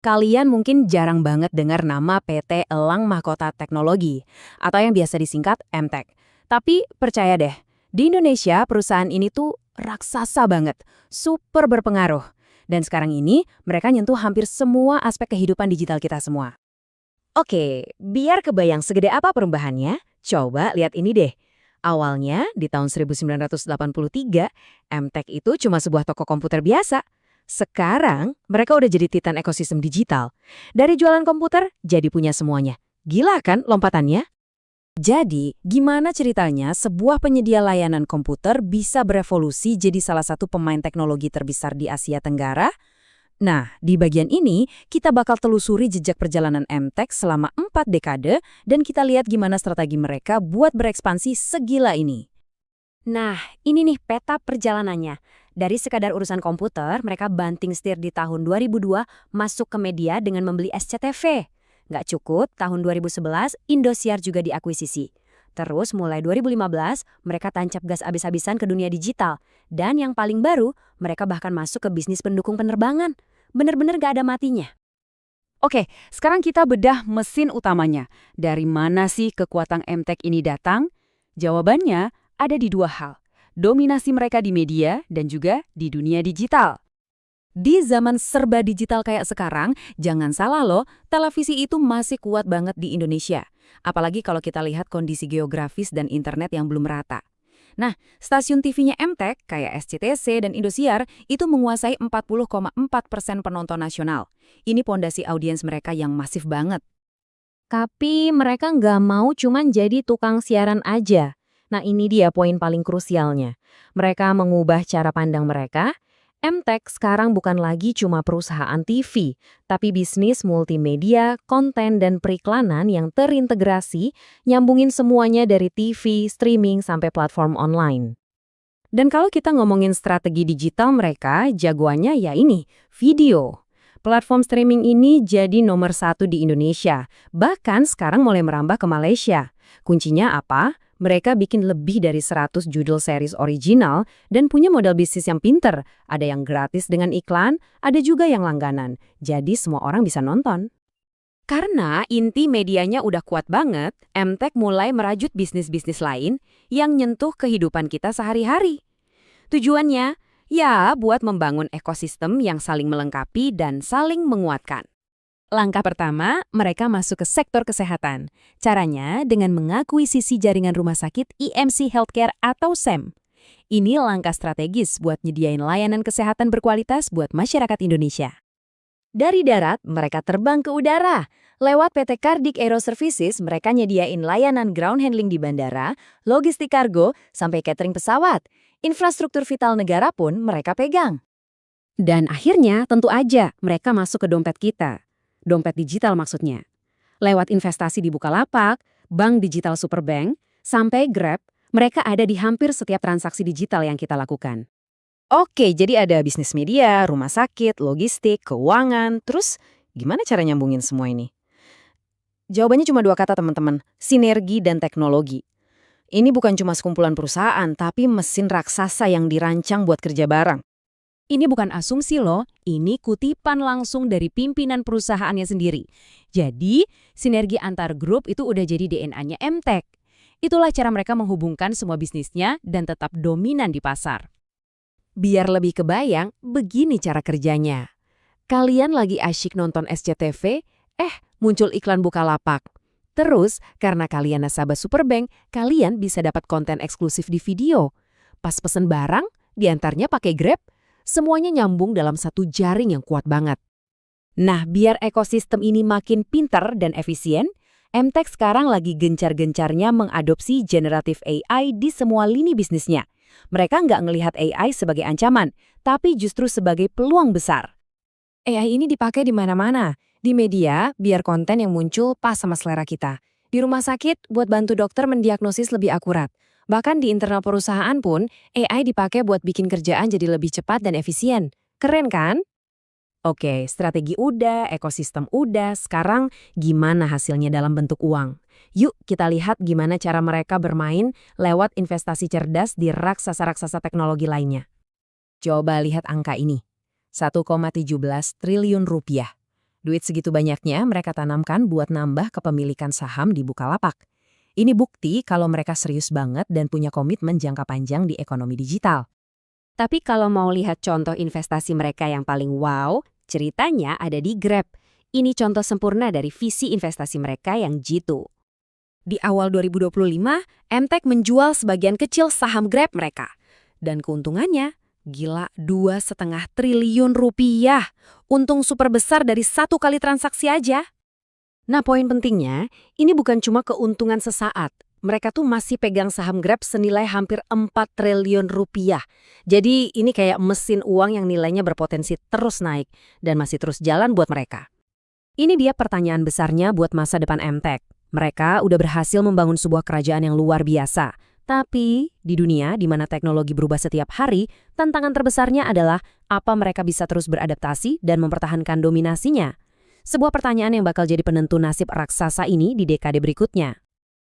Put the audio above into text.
Kalian mungkin jarang banget dengar nama PT Elang Mahkota Teknologi, atau yang biasa disingkat MTEK. Tapi percaya deh, di Indonesia perusahaan ini tuh raksasa banget, super berpengaruh. Dan sekarang ini mereka nyentuh hampir semua aspek kehidupan digital kita semua. Oke, biar kebayang segede apa perubahannya, coba lihat ini deh. Awalnya, di tahun 1983, MTech itu cuma sebuah toko komputer biasa. Sekarang, mereka udah jadi titan ekosistem digital. Dari jualan komputer, jadi punya semuanya. Gila kan lompatannya? Jadi, gimana ceritanya sebuah penyedia layanan komputer bisa berevolusi jadi salah satu pemain teknologi terbesar di Asia Tenggara? Nah, di bagian ini kita bakal telusuri jejak perjalanan MTech selama 4 dekade dan kita lihat gimana strategi mereka buat berekspansi segila ini. Nah, ini nih peta perjalanannya. Dari sekadar urusan komputer, mereka banting setir di tahun 2002 masuk ke media dengan membeli SCTV. Nggak cukup, tahun 2011 Indosiar juga diakuisisi. Terus mulai 2015, mereka tancap gas abis-abisan ke dunia digital. Dan yang paling baru, mereka bahkan masuk ke bisnis pendukung penerbangan. Bener-bener gak ada matinya. Oke, sekarang kita bedah mesin utamanya. Dari mana sih kekuatan MTech ini datang? Jawabannya ada di dua hal. Dominasi mereka di media dan juga di dunia digital. Di zaman serba digital kayak sekarang, jangan salah loh, televisi itu masih kuat banget di Indonesia. Apalagi kalau kita lihat kondisi geografis dan internet yang belum rata. Nah, stasiun TV-nya MTech kayak SCTC dan Indosiar itu menguasai 40,4% penonton nasional. Ini pondasi audiens mereka yang masif banget. Tapi mereka nggak mau cuman jadi tukang siaran aja. Nah ini dia poin paling krusialnya. Mereka mengubah cara pandang mereka. MTech sekarang bukan lagi cuma perusahaan TV, tapi bisnis multimedia, konten, dan periklanan yang terintegrasi, nyambungin semuanya dari TV, streaming, sampai platform online. Dan kalau kita ngomongin strategi digital mereka, jagoannya ya ini, video. Platform streaming ini jadi nomor 1 di Indonesia, bahkan sekarang mulai merambah ke Malaysia. Kuncinya apa? Mereka bikin lebih dari 100 judul series original dan punya model bisnis yang pinter. Ada yang gratis dengan iklan, ada juga yang langganan. Jadi semua orang bisa nonton. Karena inti medianya udah kuat banget, MTech mulai merajut bisnis-bisnis lain yang nyentuh kehidupan kita sehari-hari. Tujuannya, ya buat membangun ekosistem yang saling melengkapi dan saling menguatkan. Langkah pertama, mereka masuk ke sektor kesehatan. Caranya dengan mengakuisisi jaringan rumah sakit IMC Healthcare atau SEM. Ini langkah strategis buat nyediain layanan kesehatan berkualitas buat masyarakat Indonesia. Dari darat, mereka terbang ke udara. Lewat PT Kardik Aero Services, mereka nyediain layanan ground handling di bandara, logistik kargo, sampai catering pesawat. Infrastruktur vital negara pun mereka pegang. Dan akhirnya, tentu aja, mereka masuk ke dompet kita. Dompet digital maksudnya. Lewat investasi di Bukalapak, Bank Digital Superbank, sampai Grab, mereka ada di hampir setiap transaksi digital yang kita lakukan. Oke, jadi ada bisnis media, rumah sakit, logistik, keuangan, terus gimana cara nyambungin semua ini? Jawabannya cuma 2 kata teman-teman, sinergi dan teknologi. Ini bukan cuma sekumpulan perusahaan, tapi mesin raksasa yang dirancang buat kerja bareng. Ini bukan asumsi loh, ini kutipan langsung dari pimpinan perusahaannya sendiri. Jadi, sinergi antar grup itu udah jadi DNA-nya MTech. Itulah cara mereka menghubungkan semua bisnisnya dan tetap dominan di pasar. Biar lebih kebayang, begini cara kerjanya. Kalian lagi asyik nonton SCTV, muncul iklan Bukalapak. Terus, karena kalian nasabah Superbank, kalian bisa dapat konten eksklusif di video. Pas pesen barang, diantarnya pakai Grab, semuanya nyambung dalam satu jaring yang kuat banget. Nah, biar ekosistem ini makin pintar dan efisien, MTech sekarang lagi gencar-gencarnya mengadopsi generative AI di semua lini bisnisnya. Mereka nggak ngelihat AI sebagai ancaman, tapi justru sebagai peluang besar. AI ini dipakai di mana-mana. Di media, biar konten yang muncul pas sama selera kita. Di rumah sakit, buat bantu dokter mendiagnosis lebih akurat. Bahkan di internal perusahaan pun, AI dipakai buat bikin kerjaan jadi lebih cepat dan efisien. Keren kan? Oke, strategi udah, ekosistem udah, sekarang gimana hasilnya dalam bentuk uang? Yuk kita lihat gimana cara mereka bermain lewat investasi cerdas di raksasa-raksasa teknologi lainnya. Coba lihat angka ini, 1,17 triliun rupiah. Duit segitu banyaknya mereka tanamkan buat nambah kepemilikan saham di Bukalapak. Ini bukti kalau mereka serius banget dan punya komitmen jangka panjang di ekonomi digital. Tapi kalau mau lihat contoh investasi mereka yang paling wow, ceritanya ada di Grab. Ini contoh sempurna dari visi investasi mereka yang jitu. Di awal 2025, Emtek menjual sebagian kecil saham Grab mereka. Dan keuntungannya, gila 2,5 triliun rupiah. Untung super besar dari 1 kali transaksi aja. Nah, poin pentingnya, ini bukan cuma keuntungan sesaat. Mereka tuh masih pegang saham Grab senilai hampir 4 triliun rupiah. Jadi ini kayak mesin uang yang nilainya berpotensi terus naik dan masih terus jalan buat mereka. Ini dia pertanyaan besarnya buat masa depan Emtek. Mereka udah berhasil membangun sebuah kerajaan yang luar biasa. Tapi di dunia di mana teknologi berubah setiap hari, tantangan terbesarnya adalah apa mereka bisa terus beradaptasi dan mempertahankan dominasinya. Sebuah pertanyaan yang bakal jadi penentu nasib raksasa ini di dekade berikutnya.